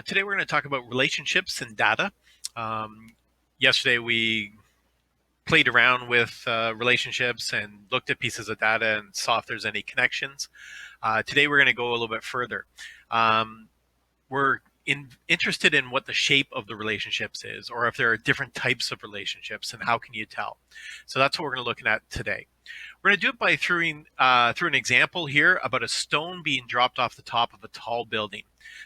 Today we're going to talk about relationships and data. Yesterday we played around with relationships and looked at pieces of data and saw if there's any connections. Today we're going to go a little bit further. We're interested in what the shape of the relationships is, or if there are different types of relationships and how can you tell. So that's what we're going to look at today. We're going to do it by through an example here about a stone being dropped off the top of a tall building.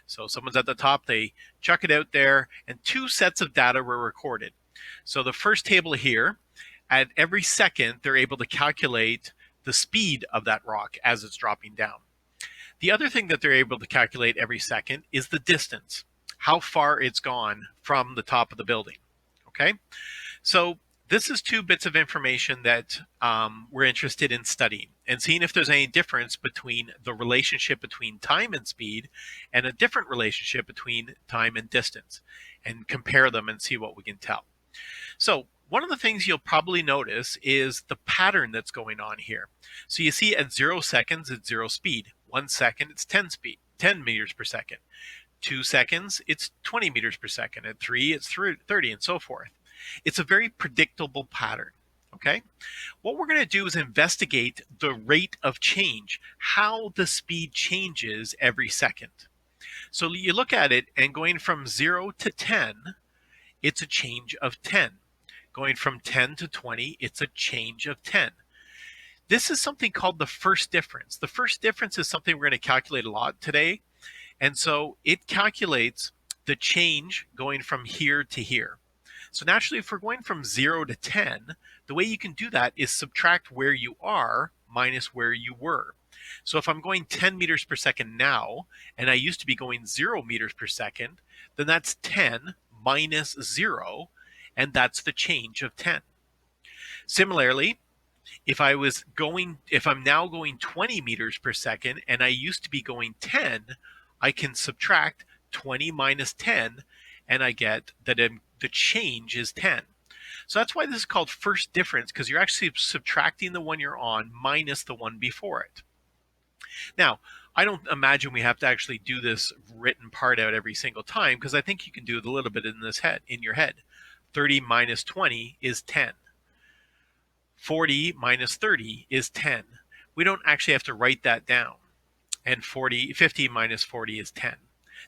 So someone's at the top, they chuck it out there, and two sets of data were recorded. So the first table here, at every second, they're able to calculate the speed of that rock as it's dropping down. The other thing that they're able to calculate every second is the distance, how far it's gone from the top of the building. Okay, so this is two bits of information that we're interested in studying and seeing if there's any difference between the relationship between time and speed and a different relationship between time and distance, and compare them and see what we can tell. So one of the things you'll probably notice is the pattern that's going on here. So you see at 0 seconds, it's 0 speed. 1 second, it's 10 meters per second. 2 seconds, it's 20 meters per second. At 3, it's 30, and so forth. It's a very predictable pattern. Okay, what we're going to do is investigate the rate of change, how the speed changes every second. So you look at it, and going from 0 to 10, it's a change of 10. Going from 10 to 20, it's a change of 10. This is something called the first difference. The first difference is something we're going to calculate a lot today. And so it calculates the change going from here to here. So naturally, if we're going from 0 to 10, the way you can do that is subtract where you are minus where you were. So if I'm going 10 meters per second now, and I used to be going 0 meters per second, then that's 10 minus 0, and that's the change of 10. Similarly, if I'm now going 20 meters per second and I used to be going 10, I can subtract 20 minus 10 and I get that the change is 10. So that's why this is called first difference, because you're actually subtracting the one you're on minus the one before it. Now, I don't imagine we have to actually do this written part out every single time, because I think you can do it a little bit in your head. 30 minus 20 is 10. 40 minus 30 is 10. We don't actually have to write that down. And 50 minus 40 is 10.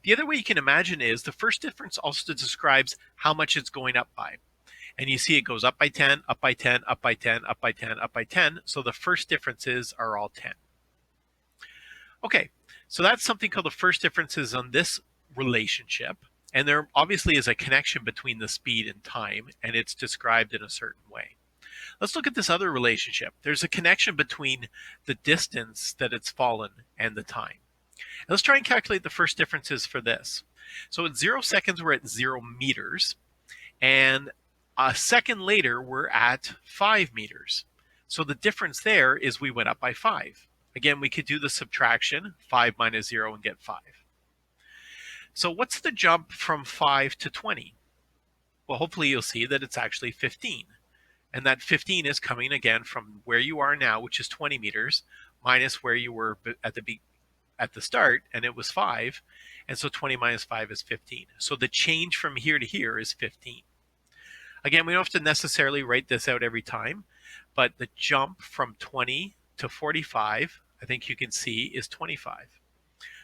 The other way you can imagine is the first difference also describes how much it's going up by. And you see it goes up by 10, up by 10, up by 10, up by 10, up by 10. So the first differences are all 10. Okay, so that's something called the first differences on this relationship. And there obviously is a connection between the speed and time, and it's described in a certain way. Let's look at this other relationship. There's a connection between the distance that it's fallen and the time. And let's try and calculate the first differences for this. So at 0 seconds, we're at 0 meters. And a second later, we're at 5 meters. So the difference there is we went up by 5. Again, we could do the subtraction, 5 minus 0, and get 5. So what's the jump from 5 to 20? Well, hopefully you'll see that it's actually 15. And that 15 is coming again from where you are now, which is 20 meters, minus where you were at the start, and it was 5. And so 20 minus 5 is 15. So the change from here to here is 15. Again, we don't have to necessarily write this out every time, but the jump from 20 to 45, I think you can see, is 25.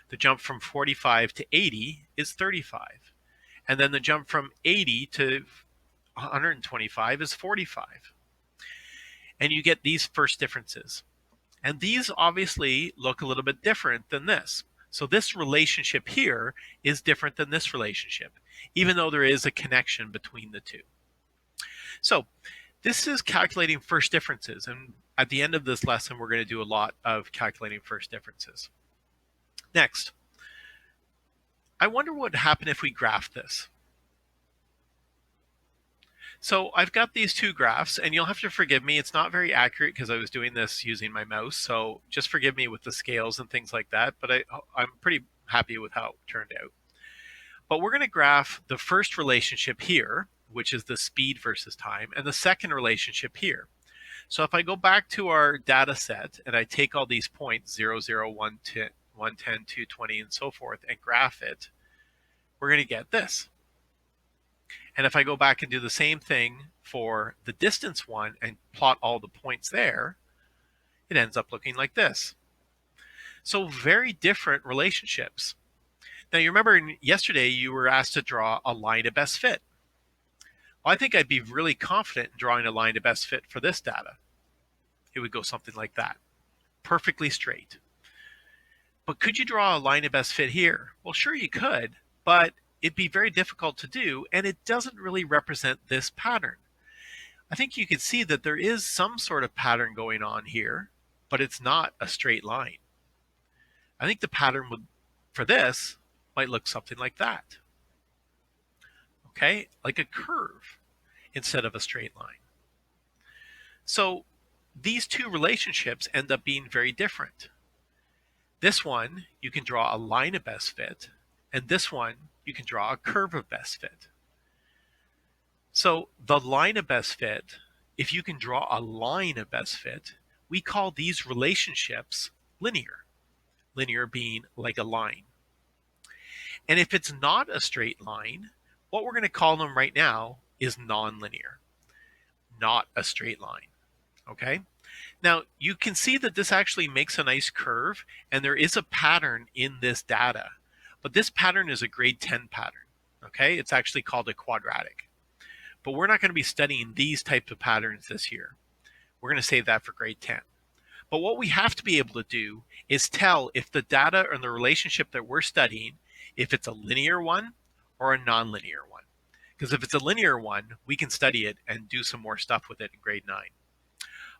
The jump from 45 to 80 is 35. And then the jump from 80 to 125 is 45. And you get these first differences. And these obviously look a little bit different than this. So this relationship here is different than this relationship, even though there is a connection between the two. So this is calculating first differences. And at the end of this lesson, we're going to do a lot of calculating first differences. Next, I wonder what would happen if we graphed this. So I've got these two graphs, and you'll have to forgive me. It's not very accurate because I was doing this using my mouse, so just forgive me with the scales and things like that, but I'm pretty happy with how it turned out. But we're going to graph the first relationship here, which is the speed versus time, and the second relationship here. So if I go back to our data set and I take all these points, 0, 0, 1, 10, 220, and so forth, and graph it, we're going to get this. And if I go back and do the same thing for the distance one and plot all the points there, it ends up looking like this. So very different relationships. Now you remember yesterday you were asked to draw a line of best fit. Well, I think I'd be really confident in drawing a line of best fit for this data. It would go something like that, perfectly straight. But could you draw a line of best fit here? Well, sure you could, but it'd be very difficult to do, and it doesn't really represent this pattern. I think you can see that there is some sort of pattern going on here, but it's not a straight line. I think the pattern for this might look something like that. Okay, like a curve instead of a straight line. So these two relationships end up being very different. This one, you can draw a line of best fit, and this one, you can draw a curve of best fit. So the line of best fit, if you can draw a line of best fit, we call these relationships linear. Linear being like a line. And if it's not a straight line, what we're going to call them right now is nonlinear, not a straight line. Okay? Now, you can see that this actually makes a nice curve, and there is a pattern in this data. But this pattern is a grade 10 pattern. Okay? It's actually called a quadratic. But we're not going to be studying these types of patterns this year. We're going to save that for grade 10. But what we have to be able to do is tell if the data or the relationship that we're studying, if it's a linear one or a nonlinear one. Because if it's a linear one, we can study it and do some more stuff with it in grade 9.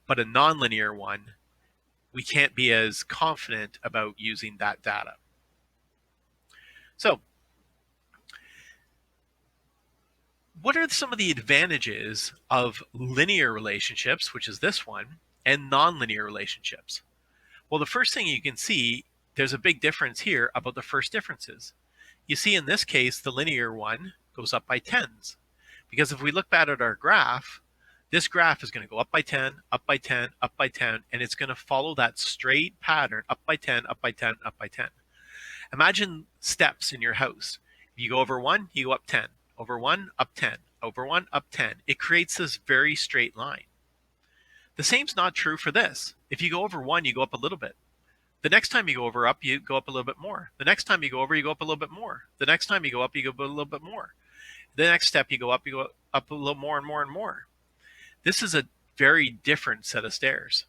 But a nonlinear one, we can't be as confident about using that data. So, what are some of the advantages of linear relationships, which is this one, and nonlinear relationships? Well, the first thing you can see, there's a big difference here about the first differences. You see in this case, the linear one goes up by tens. Because if we look back at our graph, this graph is going to go up by 10, up by 10, up by 10, and it's going to follow that straight pattern, up by 10, up by 10, up by 10. Imagine steps in your house. If you go over 1, you go up 10. Over 1, up 10. Over 1, up 10. It creates this very straight line. The same's not true for this. If you go over 1, you go up a little bit. The next time you go over up, you go up a little bit more. The next time you go over, you go up a little bit more. The next time you go up, you go up a little bit more. The next step you go up a little more and more and more. This is a very different set of stairs.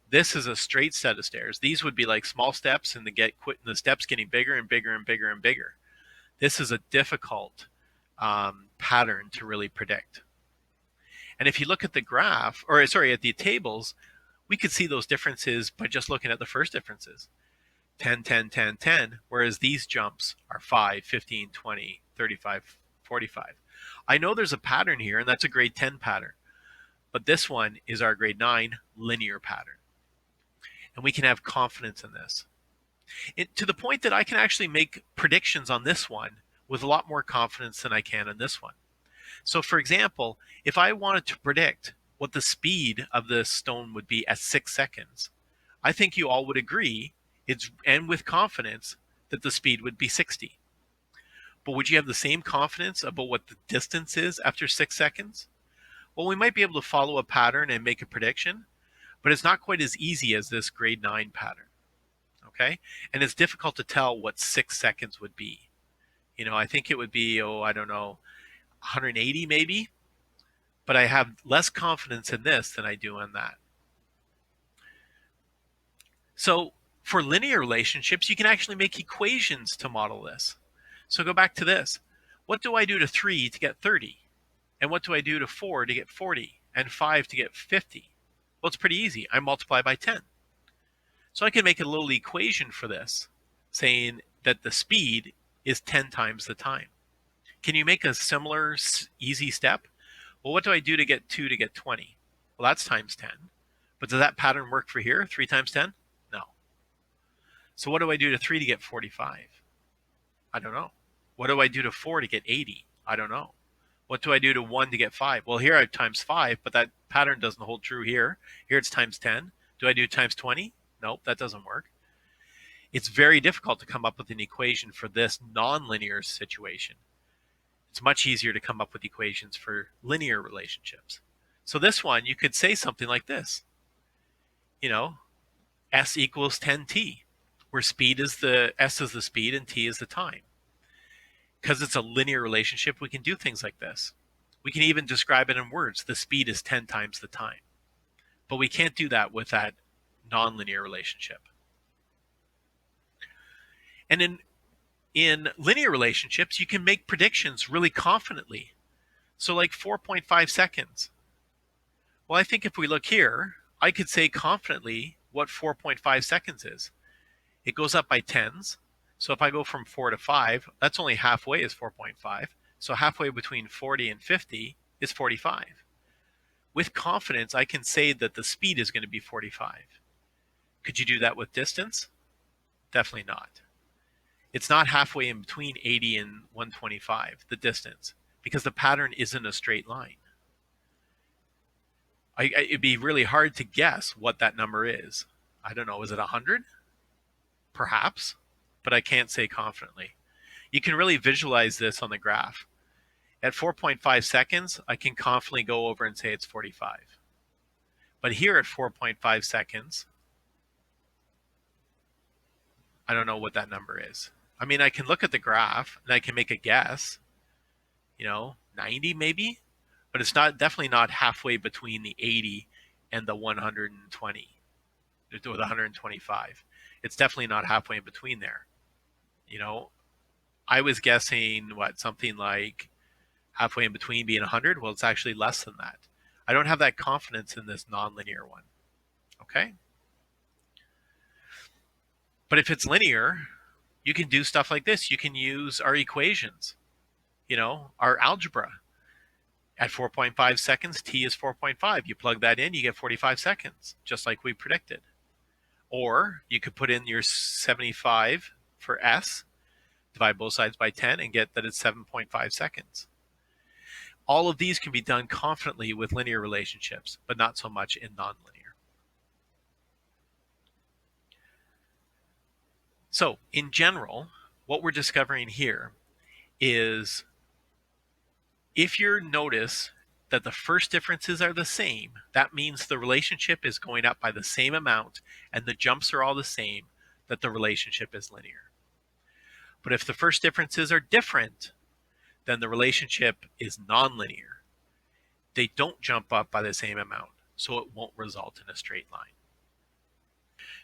This is a straight set of stairs. These would be like small steps, and the steps getting bigger and bigger and bigger and bigger. This is a difficult pattern to really predict. And if you look at the graph, or sorry, at the tables, we could see those differences by just looking at the first differences. 10, 10, 10, 10, whereas these jumps are 5, 15, 20, 35, 45. I know there's a pattern here, and that's a grade 10 pattern. But this one is our grade 9 linear pattern. And we can have confidence in this. To the point that I can actually make predictions on this one with a lot more confidence than I can in this one. So for example, if I wanted to predict what the speed of this stone would be at 6 seconds, I think you all would agree, and with confidence, that the speed would be 60. But would you have the same confidence about what the distance is after 6 seconds? Well, we might be able to follow a pattern and make a prediction, but it's not quite as easy as this grade 9 pattern. Okay? And it's difficult to tell what 6 seconds would be. I think it would be, I don't know, 180 maybe, but I have less confidence in this than I do in that. So for linear relationships, you can actually make equations to model this. So go back to this. What do I do to 3 to get 30? And what do I do to 4 to get 40? And 5 to get 50? Well, it's pretty easy. I multiply by 10. So I can make a little equation for this, saying that the speed is 10 times the time. Can you make a similar easy step? Well, what do I do to get 2 to get 20? Well, that's times 10. But does that pattern work for here, 3 times 10? No. So what do I do to 3 to get 45? I don't know. What do I do to 4 to get 80? I don't know. What do I do to 1 to get 5? Well, here I have times 5, but that pattern doesn't hold true here. Here it's times 10. Do I do times 20? Nope, that doesn't work. It's very difficult to come up with an equation for this nonlinear situation. It's much easier to come up with equations for linear relationships. So this one, you could say something like this, S equals 10t, where S is the speed and t is the time. Because it's a linear relationship, we can do things like this. We can even describe it in words. The speed is 10 times the time. But we can't do that with that nonlinear relationship. And in linear relationships, you can make predictions really confidently. So like 4.5 seconds. Well, I think if we look here, I could say confidently what 4.5 seconds is. It goes up by tens. So if I go from 4 to 5, that's only halfway is 4.5. So halfway between 40 and 50 is 45. With confidence, I can say that the speed is going to be 45. Could you do that with distance? Definitely not. It's not halfway in between 80 and 125, the distance, because the pattern isn't a straight line. It'd be really hard to guess what that number is. I don't know, is it 100? Perhaps, but I can't say confidently. You can really visualize this on the graph. At 4.5 seconds, I can confidently go over and say it's 45. But here at 4.5 seconds, I don't know what that number is. I mean, I can look at the graph and I can make a guess, 90 maybe, but it's definitely not halfway between the 80 and the 120 or the 125. It's definitely not halfway in between there. I was guessing something like halfway in between being 100. Well, it's actually less than that. I don't have that confidence in this nonlinear one. Okay. But if it's linear, you can do stuff like this. You can use our equations, our algebra. At 4.5 seconds, t is 4.5. You plug that in, you get 45 seconds, just like we predicted. Or you could put in your 75 for s, divide both sides by 10, and get that it's 7.5 seconds. All of these can be done confidently with linear relationships, but not so much in nonlinear. So in general, what we're discovering here is if you notice that the first differences are the same, that means the relationship is going up by the same amount and the jumps are all the same, that the relationship is linear. But if the first differences are different, then the relationship is nonlinear. They don't jump up by the same amount, so it won't result in a straight line.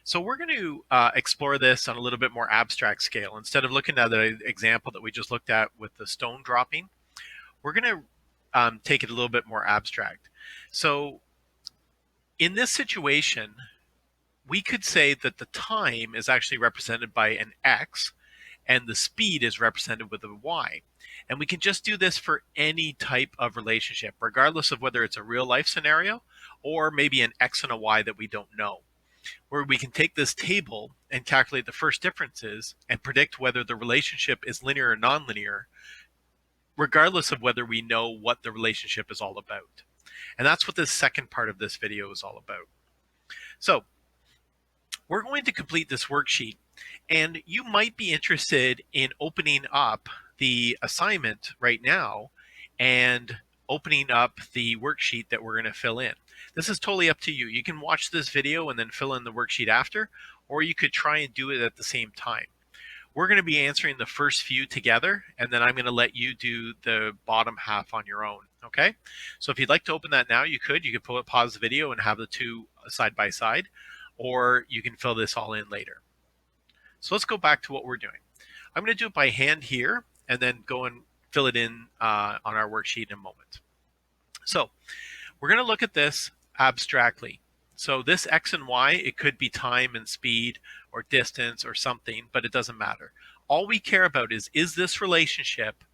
So we're going to explore this on a little bit more abstract scale. Instead of looking at the example that we just looked at with the stone dropping, we're going to take it a little bit more abstract. So in this situation, we could say that the time is actually represented by an x and the speed is represented with a y. And we can just do this for any type of relationship, regardless of whether it's a real life scenario or maybe an x and a y that we don't know, where we can take this table and calculate the first differences and predict whether the relationship is linear or nonlinear, regardless of whether we know what the relationship is all about. And that's what this second part of this video is all about. So we're going to complete this worksheet, and you might be interested in opening up the assignment right now and opening up the worksheet that we're going to fill in. This is totally up to you. You can watch this video and then fill in the worksheet after, or you could try and do it at the same time. We're going to be answering the first few together, and then I'm going to let you do the bottom half on your own. Okay? So if you'd like to open that now, you could. You could pause the video and have the two side by side, or you can fill this all in later. So let's go back to what we're doing. I'm going to do it by hand here, and then go and fill it in on our worksheet in a moment. So we're going to look at this abstractly. So this x and y, it could be time and speed or distance or something, but it doesn't matter. All we care about is this relationship,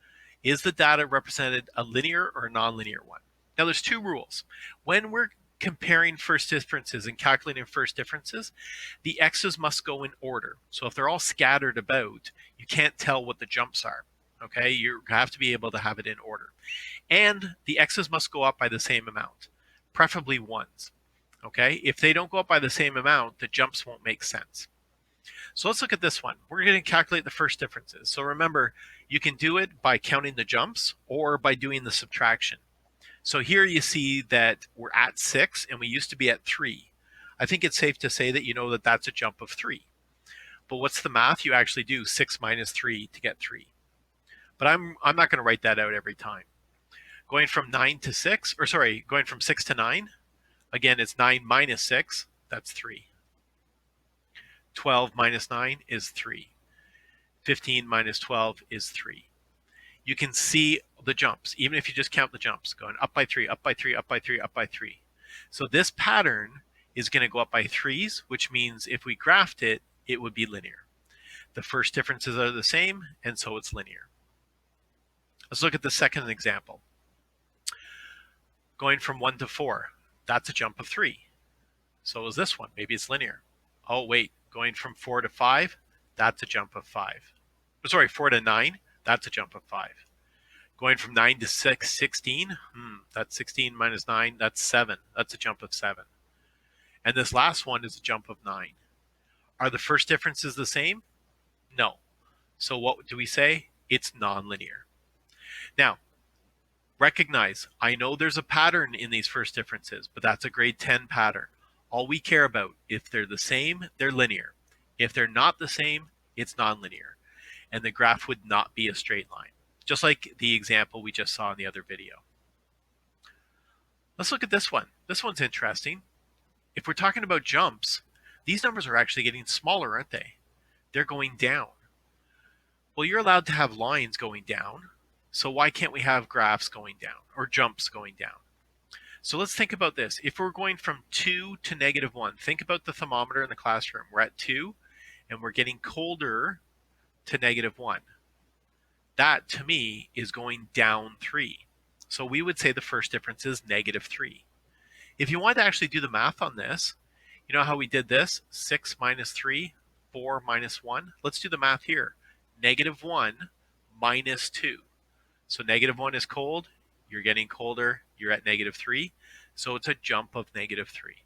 is the data represented a linear or a nonlinear one? Now there's two rules. When we're comparing first differences and calculating first differences, the x's must go in order. So if they're all scattered about, you can't tell what the jumps are. Okay, you have to be able to have it in order. And the x's must go up by the same amount, preferably ones. Okay, if they don't go up by the same amount, the jumps won't make sense. So let's look at this one. We're going to calculate the first differences. So remember, you can do it by counting the jumps or by doing the subtraction. So here you see that we're at 6 and we used to be at 3. I think it's safe to say that you know that that's a jump of 3. But what's the math you actually do? 6 minus 3 to get 3. But I'm not going to write that out every time. Going from 9 to 6, or sorry, going from 6 to 9, again, it's 9 minus 6, that's 3. 12 minus 9 is 3. 15 minus 12 is 3. You can see the jumps, even if you just count the jumps, going up by 3, up by 3, up by 3, up by 3. So this pattern is going to go up by 3s, which means if we graphed it, it would be linear. The first differences are the same, and so it's linear. Let's look at the second example. Going from 1 to 4, that's a jump of 3. So is this one. Maybe it's linear. Oh, wait. Going from 4 to 5, that's a jump of 5. Sorry, 4 to 9, that's a jump of 5. Going from 9 to 16, that's 16 minus 9, that's 7. That's a jump of 7. And this last one is a jump of 9. Are the first differences the same? No. So what do we say? It's nonlinear. Now, recognize, I know there's a pattern in these first differences, but that's a grade 10 pattern. All we care about, if they're the same, they're linear. If they're not the same, it's nonlinear. And the graph would not be a straight line, just like the example we just saw in the other video. Let's look at this one. This one's interesting. If we're talking about jumps, these numbers are actually getting smaller, aren't they? They're going down. Well, you're allowed to have lines going down, so why can't we have graphs going down or jumps going down? So let's think about this. If we're going from 2 to -1, think about the thermometer in the classroom. We're at 2 and we're getting colder to -1. That, to me, is going down 3. So we would say the first difference is -3. If you want to actually do the math on this, you know how we did this? 6 minus 3, 4 minus 1. Let's do the math here. -1 minus 2. So -1 is cold. You're getting colder. You're at -3. So it's a jump of -3.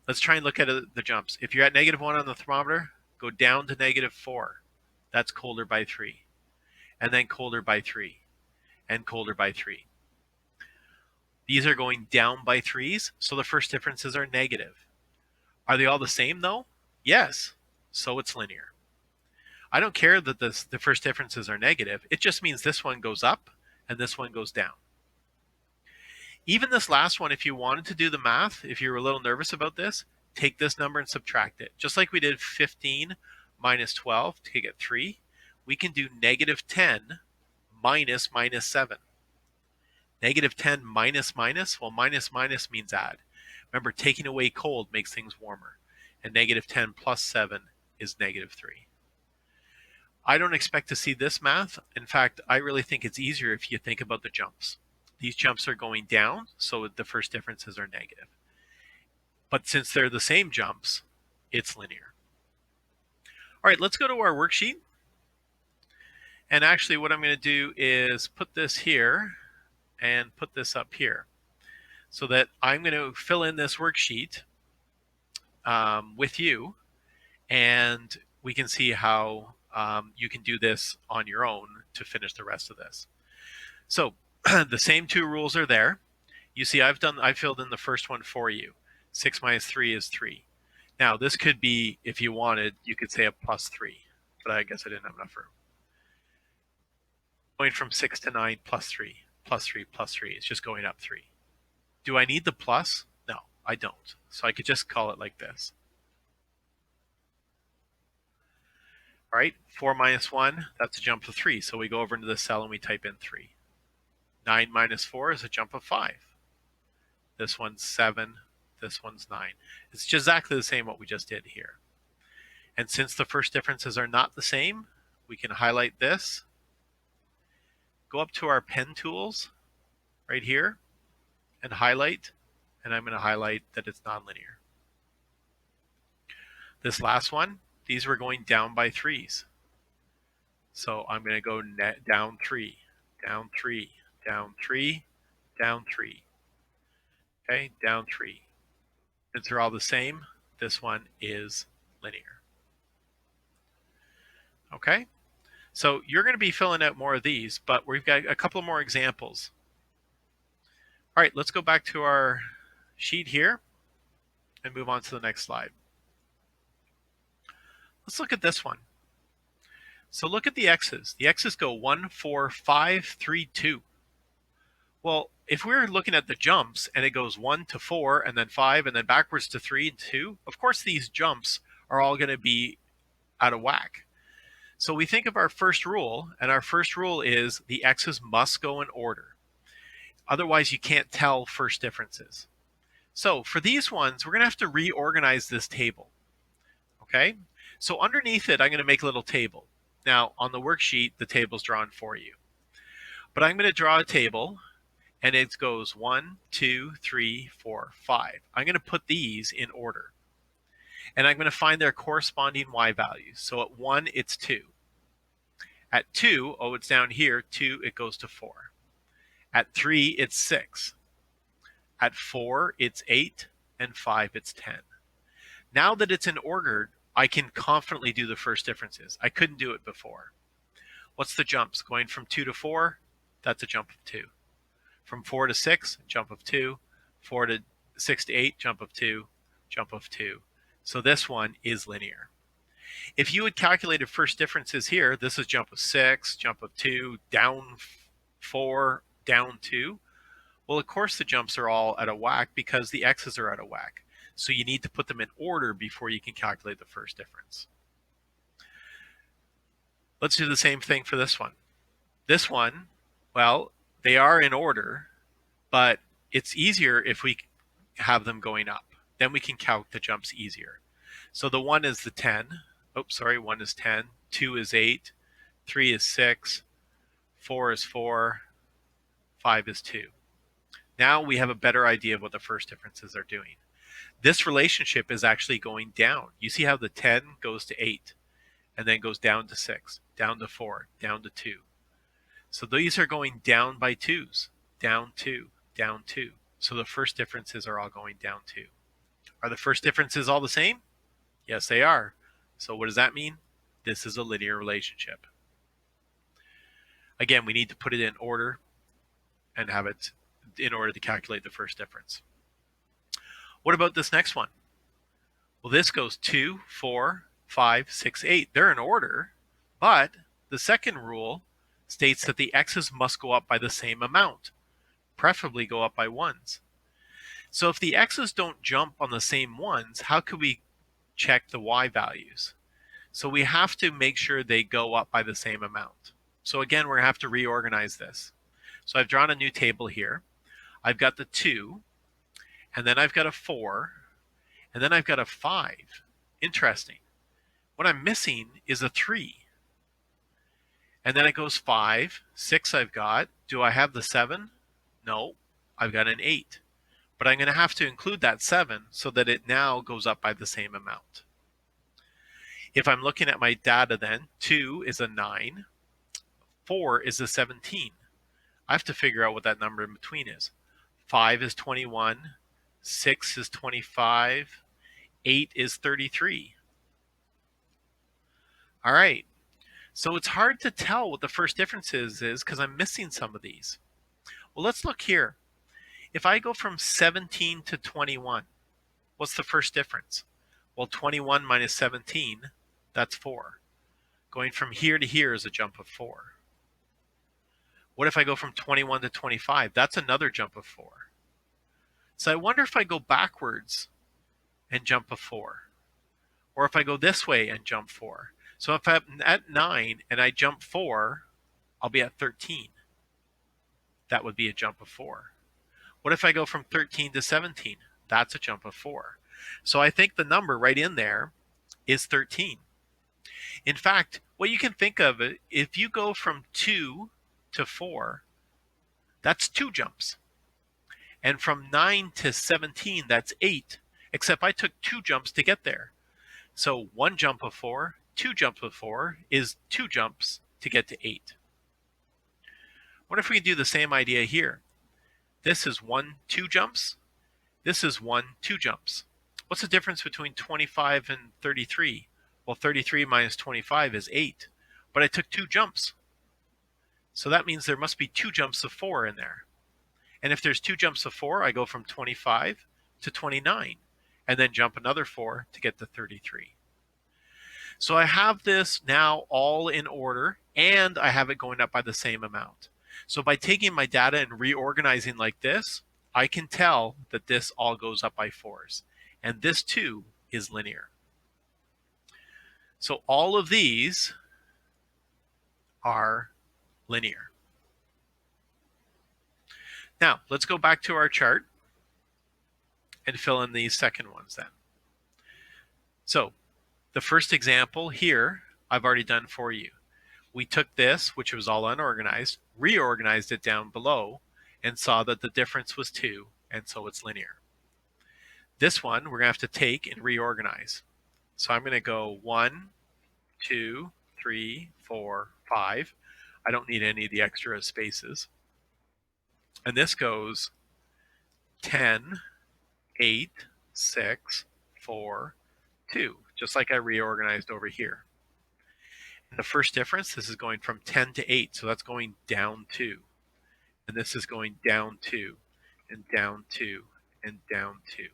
Let's try and look at the jumps. If you're at -1 on the thermometer, go down to -4. That's colder by 3. And then colder by 3. And colder by 3. These are going down by 3s, so the first differences are negative. Are they all the same though? Yes. So it's linear. I don't care that the first differences are negative. It just means this one goes up and this one goes down. Even this last one, if you wanted to do the math, if you were a little nervous about this, take this number and subtract it. Just like we did 15 minus 12 to get 3, we can do -10 minus -7. -10 minus minus, well, minus minus means add. Remember, taking away cold makes things warmer. And -10 plus 7 is -3. I don't expect to see this math. In fact, I really think it's easier if you think about the jumps. These jumps are going down, so the first differences are negative. But since they're the same jumps, it's linear. All right, let's go to our worksheet. And actually what I'm going to do is put this here and put this up here so that I'm going to fill in this worksheet with you, and we can see how you can do this on your own to finish the rest of this. So the same two rules are there. You see, I filled in the first one for you. 6 minus 3 is 3. Now this could be, if you wanted, you could say a plus 3, but I guess I didn't have enough room. Going from 6 to 9, plus 3, plus 3, plus 3. It's just going up 3. Do I need the plus? No, I don't. So I could just call it like this. All right, 4 minus 1, that's a jump of 3. So we go over into the cell and we type in 3. 9 minus 4 is a jump of 5. This one's 7. This one's 9. It's just exactly the same what we just did here. And since the first differences are not the same, we can highlight this. Go up to our pen tools right here and highlight. And I'm going to highlight that it's nonlinear. This last one, these were going down by 3s. So I'm going to go down 3, down 3, down 3, down 3. Okay, down 3. Since they're all the same, this one is linear. Okay, so you're going to be filling out more of these, but we've got a couple more examples. All right, let's go back to our sheet here and move on to the next slide. Let's look at this one. So look at the x's. The x's go 1, 4, 5, 3, 2. Well, if we're looking at the jumps and it goes 1 to 4 and then 5 and then backwards to 3 and 2, of course these jumps are all going to be out of whack. So we think of our first rule, and our first rule is the x's must go in order. Otherwise, you can't tell first differences. So for these ones, we're going to have to reorganize this table. Okay? So underneath it, I'm going to make a little table. Now, on the worksheet, the table's drawn for you. But I'm going to draw a table, and it goes 1, 2, 3, 4, 5. I'm going to put these in order. And I'm going to find their corresponding y values. So at 1, it's 2. At 2, oh, it's down here. 2, it goes to 4. At 3, it's 6. At 4, it's 8. And 5, it's 10. Now that it's in order, I can confidently do the first differences. I couldn't do it before. What's the jumps? Going from 2 to 4, that's a jump of 2. From 4 to 6, jump of 2. 4 to 6 to 8, jump of 2. Jump of 2. So this one is linear. If you had calculated first differences here, this is jump of 6, jump of 2, down 4, down 2. Well, of course the jumps are all out of whack because the x's are out of whack. So you need to put them in order before you can calculate the first difference. Let's do the same thing for this one. This one, well, they are in order, but it's easier if we have them going up. Then we can count the jumps easier. So the 1 is the 10. Oh, sorry, 1 is 10. 2 is 8. 3 is 6. 4 is 4. 5 is 2. Now we have a better idea of what the first differences are doing. This relationship is actually going down. You see how the 10 goes to 8 and then goes down to 6, down to 4, down to 2. So these are going down by 2s, down 2, down 2. So the first differences are all going down 2. Are the first differences all the same? Yes, they are. So what does that mean? This is a linear relationship. Again, we need to put it in order and have it in order to calculate the first difference. What about this next one? Well, this goes 2, 4, 5, 6, 8. They're in order, but the second rule states that the x's must go up by the same amount, preferably go up by 1s. So if the x's don't jump on the same ones, how could we check the y values? So we have to make sure they go up by the same amount. So again, we're going to have to reorganize this. So I've drawn a new table here. I've got the 2, and then I've got a 4, and then I've got a 5. Interesting. What I'm missing is a 3. And then it goes 5, 6 I've got. Do I have the 7? No, I've got an 8. But I'm going to have to include that 7 so that it now goes up by the same amount. If I'm looking at my data then, 2 is a 9, 4 is a 17. I have to figure out what that number in between is. 5 is 21, 6 is 25, 8 is 33. All right, so it's hard to tell what the first difference is because I'm missing some of these. Well, let's look here. If I go from 17 to 21, what's the first difference? Well, 21 minus 17, that's 4. Going from here to here is a jump of 4. What if I go from 21 to 25? That's another jump of 4. So I wonder if I go backwards and jump a 4, or if I go this way and jump 4. So if I'm at 9 and I jump 4, I'll be at 13. That would be a jump of 4. What if I go from 13 to 17? That's a jump of 4. So I think the number right in there is 13. In fact, what you can think of, if you go from 2 to 4, that's 2 jumps. And from 9 to 17, that's 8, except I took 2 jumps to get there. So 1 jump of 4, 2 jumps of 4 is 2 jumps to get to 8. What if we do the same idea here? This is 1, 2 jumps. This is 1, 2 jumps. What's the difference between 25 and 33? Well, 33 minus 25 is 8. but I took 2 jumps. So that means there must be 2 jumps of 4 in there. And if there's 2 jumps of 4, I go from 25 to 29, and then jump another 4 to get to 33. So I have this now all in order, and I have it going up by the same amount. So by taking my data and reorganizing like this, I can tell that this all goes up by 4s. And this too is linear. So all of these are linear. Now, let's go back to our chart and fill in these second ones then. So the first example here, I've already done for you. We took this, which was all unorganized, reorganized it down below, and saw that the difference was 2, and so it's linear. This one, we're going to have to take and reorganize. So I'm going to go 1, 2, 3, 4, 5. I don't need any of the extra spaces. And this goes 10, 8, 6, 4, 2, just like I reorganized over here. And the first difference, this is going from 10 to 8, so that's going down 2. And this is going down 2, and down 2, and down 2.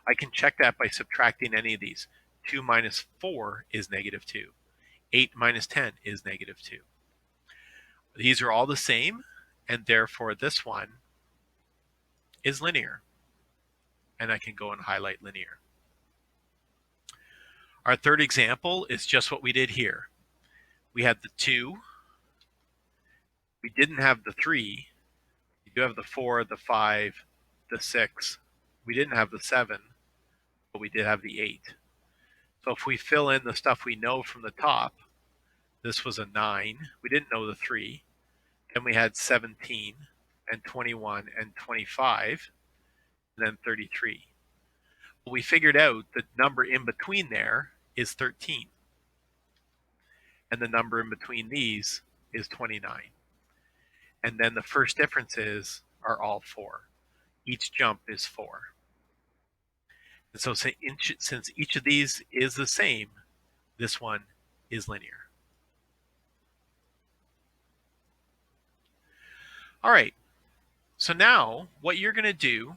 I can check that by subtracting any of these. 2 minus 4 is negative 2. 8 minus 10 is negative 2. These are all the same, and therefore this one is linear. And I can go and highlight linear. Our third example is just what we did here. We had the 2. We didn't have the 3. We do have the 4, the 5, the 6. We didn't have the 7, but we did have the 8. So if we fill in the stuff we know from the top, this was a 9. We didn't know the 3. Then we had 17 and 21 and 25, and then 33. Well, we figured out the number in between there is 13. And the number in between these is 29. And then the first differences are all 4. Each jump is 4. And so since each of these is the same, this one is linear. All right, so now what you're going to do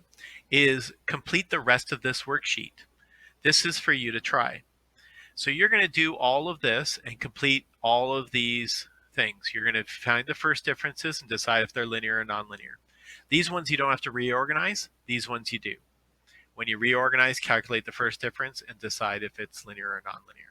is complete the rest of this worksheet. This is for you to try. So you're going to do all of this and complete all of these things. You're going to find the first differences and decide if they're linear or nonlinear. These ones you don't have to reorganize. These ones you do. When you reorganize, calculate the first difference and decide if it's linear or nonlinear.